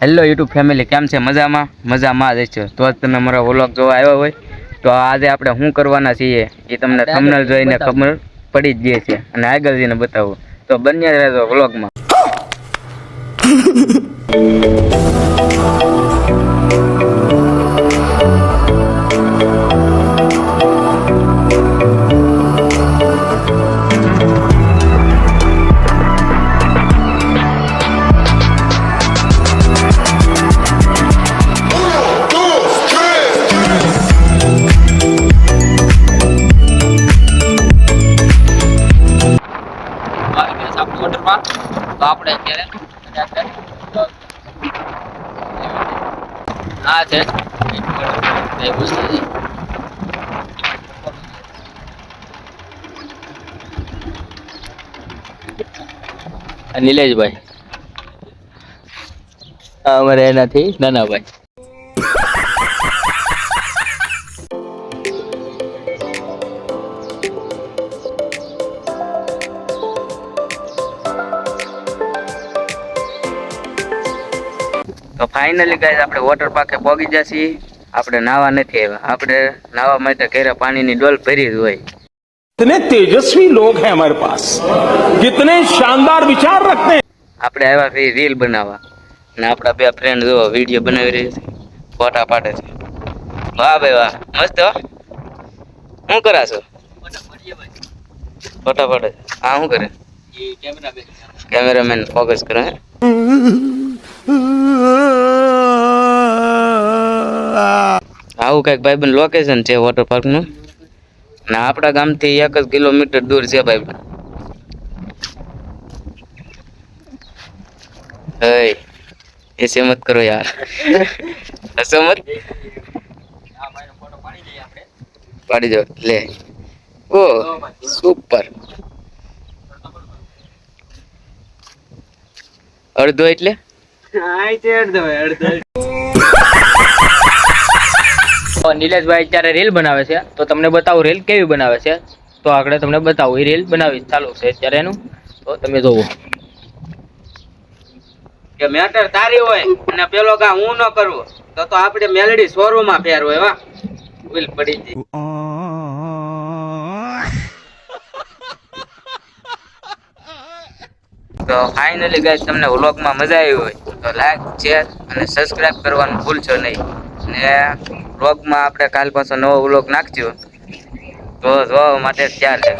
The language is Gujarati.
હેલો યુટ્યુબ ફેમિલી, કેમ છે? મજામાં જ છે. તો તમે મારો વ્લોગ જોવા આવ્યા હોય તો આજે આપણે શું કરવાના છીએ એ તમને થંબનેલ જોઈને ખબર પડી જ ગઈ છે અને આગળ જઈને બતાવું. તો બન્યા રહેજો વ્લોગમાં. તો આપણે અત્યારે આ છે નિલેશભાઈ, અમારે એનાથી નાનાભાઈ. તો ફાઇનલી ગાઈસ આપણે વોટર પાર્કે પહોંચી ગયા છીએ. આપણે નાવા નથી આવ્યા, આપણે નાવા માટે ઘરે પાણીની ડોલ ભરી જ હોય. कितने तेजस्वी लोग हैं हमारे पास, कितने शानदार विचार रखते हैं. આપણે આવ્યા છીએ રીલ બનાવવા અને આપણા બે ફ્રેન્ડ જો વિડીયો બનાવી રહી છે, ફોટા પાડે છે. વાહ ભાઈ વાહ, મસ્ત. શું કરાશો? ફોટા પાડે છે. હા, શું કરે? કેમેરામેન ફોકસ કરે. આવું કઈક ભાઈબંધ લોકેશન છે વોટર પાર્ક નું, ને આપણા ગામથી 1 જ કિલોમીટર દૂર છે ભાઈબંધ. ऐसे मत करो यार, ऐसे मत. पाड़ी जाओ ले. ओ सुपर. અડધો એટલે નિલેશભાઈ અત્યારે રીલ બનાવે છે, તો તમને બતાવું રીલ કેવી બનાવે છે. તો આગળ તમને બતાવું એ રીલ બનાવી ચાલુ છે અત્યારે એનું, તો તમે જોવો. કે મેટર તારી હોય અને પેલો કા હું ન કરવું તો આપણે મેલડી શોરૂમ માં ફેર હોય. વાહ, ભૂલ પડી ગઈ. તો ફાઇનલી ગાઈસ તમને વ્લોગમાં મજા આવી હોય તો લાઈક, શેર અને સબસ્ક્રાઇબ કરવાનું ભૂલશો નહીં. ને વ્લોગમાં આપણે કાલ પાછો નવો વ્લોગ નાખજો, તો જોવા માટે તૈયાર છે.